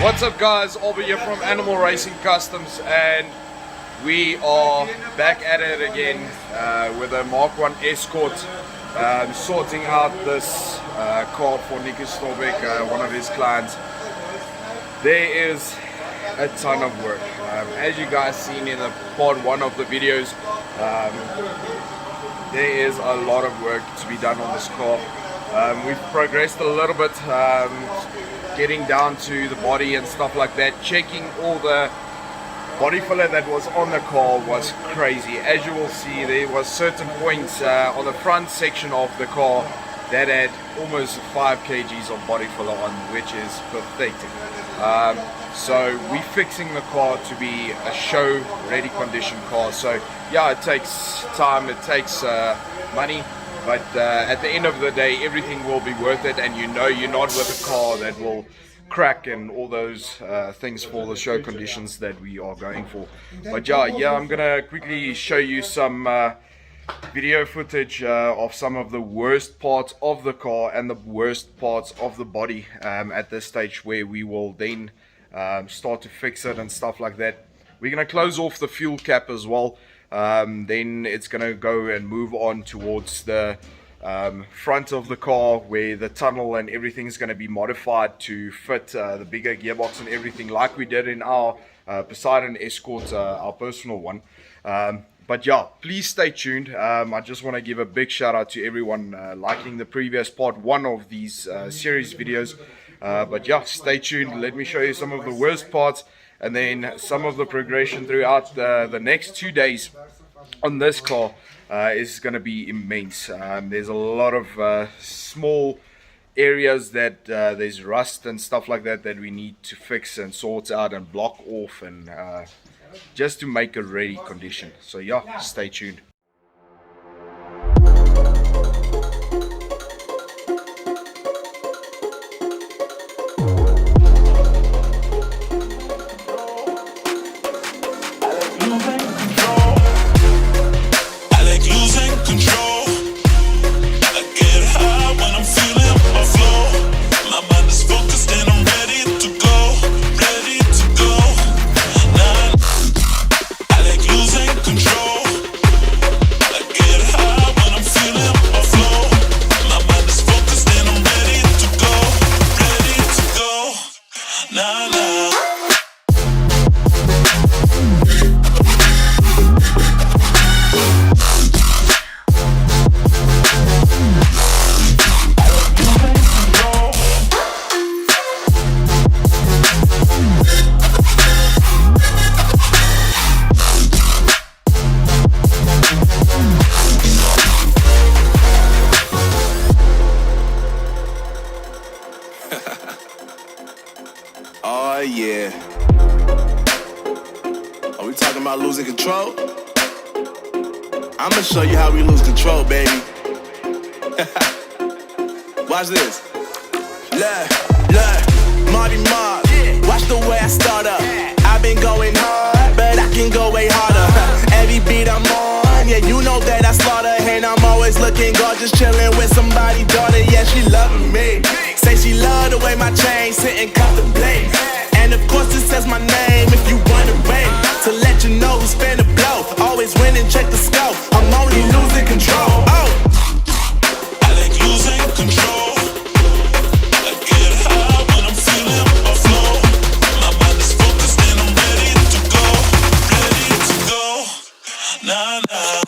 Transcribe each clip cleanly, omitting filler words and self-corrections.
What's up guys, Albert here from Animal Racing Customs, and we are back at it again with a Mk1 Escort, sorting out this car for Escort Mk1, one of his clients. There is a ton of work. As you guys seen in the part 1 of the videos, there is a lot of work to be done on this car. We've progressed a little bit, getting down to the body and stuff like that. Checking all the body filler that was on the car was crazy. As you will see, there was certain points on the front section of the car that had almost 5 kgs of body filler on, which is pathetic. So we're fixing the car to be a show ready condition car. So yeah, it takes time, it takes money, but at the end of the day, everything will be worth it, and you know you're not with a car that will crack and all those things for the show conditions that we are going for. But yeah, I'm gonna quickly show you some video footage of some of the worst parts of the car and the worst parts of the body at this stage, where we will then start to fix it and stuff like that. We're gonna close off the fuel cap as well. Then it's gonna go and move on towards the front of the car, where the tunnel and everything is going to be modified to fit the bigger gearbox and everything, like we did in our Poseidon Escort, our personal one. But yeah, please stay tuned. I just want to give a big shout out to everyone liking the previous part 1 of these series videos. But yeah, stay tuned. Let me show you some of the worst parts, and then some of the progression throughout the next 2 days on this car is going to be immense. There's a lot of small areas that there's rust and stuff like that that we need to fix and sort out and block off, and just to make a ready condition. So yeah, stay tuned. Oh yeah. Are we talking about losing control? I'ma show you how we lose control, baby. Watch this. Look, Marty Mark. Watch the way I start up. I've been going hard, but I can go way harder. Every beat I'm on, yeah, you know that I slaughter. And I'm always looking gorgeous, chilling with somebody's daughter. Yeah, she loving me. Say she love the way my chain sitting contemplate. And of course it says my name if you wondering, to let you know who's finna blow. Always winning, check the scope. I'm only losing control. Oh, I like losing control. I get high when I'm feeling my flow. My mind is focused and I'm ready to go. Ready to go. Nah, nah.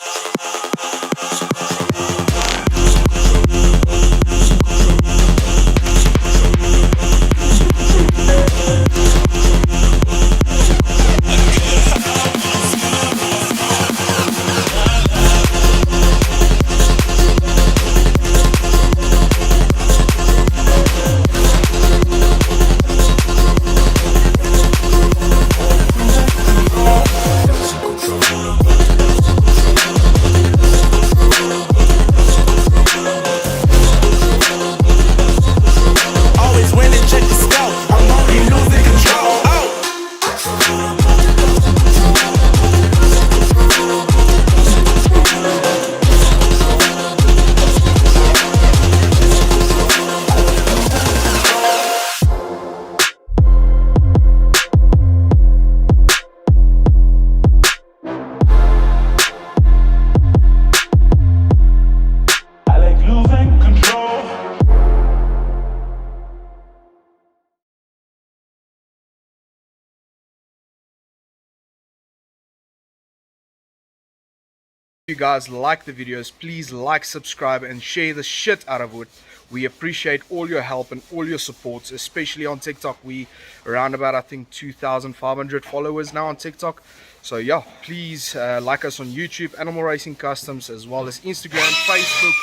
you guys like the videos, please like, subscribe and share the shit out of it. We appreciate all your help and all your supports, especially on TikTok. We around about, I think, 2,500 followers now on TikTok. So yeah, please like us on YouTube, Animal Racing Customs, as well as Instagram, Facebook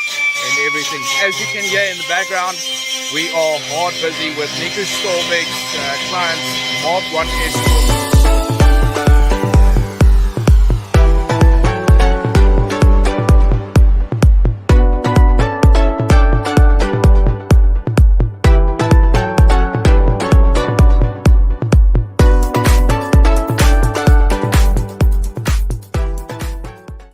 and everything. As you can hear in the background, we are hard busy with Nico Stolbeck's clients, Mk1 Escort.